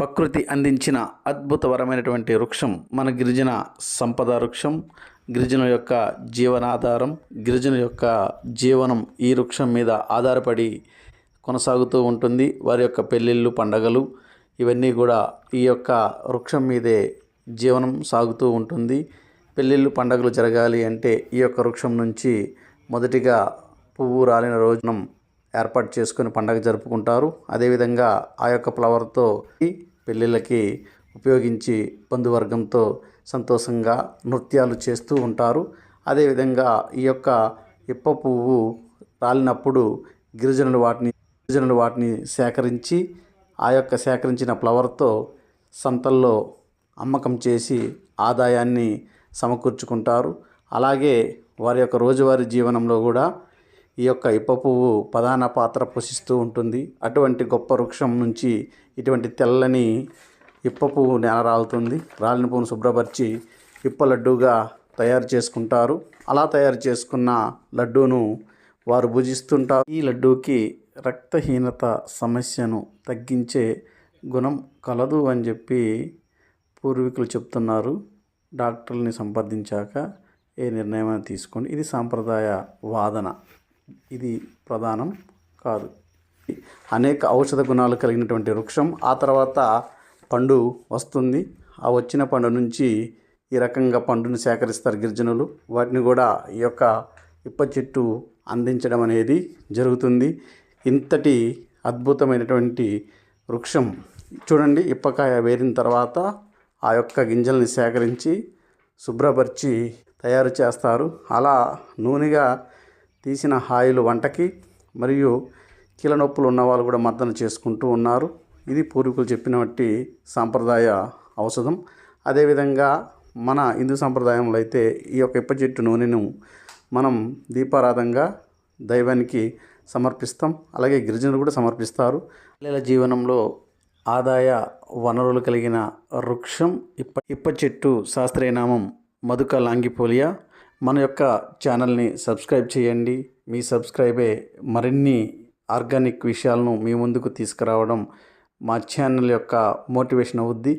ప్రకృతి అందించిన అద్భుతవరమైనటువంటి వృక్షం మన గిరిజన సంపద వృక్షం. గిరిజనుల యొక్క జీవనాధారం, గిరిజనుల యొక్క జీవనం ఈ వృక్షం మీద ఆధారపడి కొనసాగుతూ ఉంటుంది. వారి యొక్క పెళ్ళిళ్ళు, పండగలు ఇవన్నీ కూడా ఈ యొక్క వృక్షం మీదే జీవనం సాగుతూ ఉంటుంది. పెళ్ళిళ్ళు, పండగలు జరగాలి అంటే ఈ యొక్క వృక్షం నుంచి మొదటిగా పువ్వు రాలిన రోజున ఏర్పాటు చేసుకొని పండగ జరుపుకుంటారు. అదేవిధంగా ఆ యొక్క ఫ్లవర్తో పెళ్ళిళ్ళకి ఉపయోగించి బంధువర్గంతో సంతోషంగా నృత్యాలు చేస్తూ ఉంటారు. అదేవిధంగా ఈ యొక్క ఇప్ప పువ్వు రాలినప్పుడు గిరిజనులు వాటిని సేకరించి ఆ యొక్క సేకరించిన ఫ్లవర్తో సంతల్లో అమ్మకం చేసి ఆదాయాన్ని సమకూర్చుకుంటారు. అలాగే వారి యొక్క రోజువారీ జీవనంలో కూడా ఈ యొక్క ఇప్ప పువ్వు ప్రధాన పాత్ర పోషిస్తూ ఉంటుంది. అటువంటి గొప్ప వృక్షం నుంచి ఇటువంటి తెల్లని ఇప్ప పువ్వు నేల రాలుతుంది. రాలిన పువ్వును శుభ్రపరిచి ఇప్ప లడ్డూగా తయారు చేసుకుంటారు. అలా తయారు చేసుకున్న లడ్డూను వారు భుజిస్తుంటారు. ఈ లడ్డూకి రక్తహీనత సమస్యను తగ్గించే గుణం కలదు అని చెప్పి పూర్వీకులు చెప్తున్నారు. డాక్టర్ని సంప్రదించాక ఏ నిర్ణయం తీసుకోండి. ఇది సాంప్రదాయ వాదన, ఇది ప్రధానం కాదు. అనేక ఔషధ గుణాలు కలిగినటువంటి వృక్షం. ఆ తర్వాత పండు వస్తుంది. ఆ వచ్చిన పండు నుంచి ఈ రకంగా పండుని సేకరిస్తారు గిరిజనులు. వాటిని కూడా ఈ యొక్క ఇప్ప చెట్టు అందించడం అనేది జరుగుతుంది. ఇంతటి అద్భుతమైనటువంటి వృక్షం చూడండి. ఇప్పకాయ వేరిన తర్వాత ఆ యొక్క గింజల్ని సేకరించి శుభ్రపరిచి తయారు చేస్తారు. అలా నూనెగా తీసిన ఆయిల్ వంటకి మరియు కీళ్ళ నొప్పులు ఉన్న వాళ్ళు కూడా మర్దన చేసుకుంటూ ఉన్నారు. ఇది పూర్వీకులు చెప్పినటువంటి సాంప్రదాయ ఔషధం. అదేవిధంగా మన హిందూ సాంప్రదాయంలో అయితే ఈ యొక్క ఇప్ప చెట్టు నూనెను మనం దీపారాధనగా దైవానికి సమర్పిస్తాం. అలాగే గిరిజనులు కూడా సమర్పిస్తారు. పిల్లల జీవనంలో ఆదాయ వనరులు కలిగిన వృక్షం ఇప్ప చెట్టు. శాస్త్రీయ నామం మధుక లాంగిపోలియా. మన యొక్క ఛానల్ని సబ్స్క్రైబ్ చేయండి. మీ సబ్స్క్రైబే మరిన్ని ఆర్గానిక్ విషయాలను మీ ముందుకు తీసుకురావడం మా ఛానల్ యొక్క మోటివేషన్ అవుద్ది.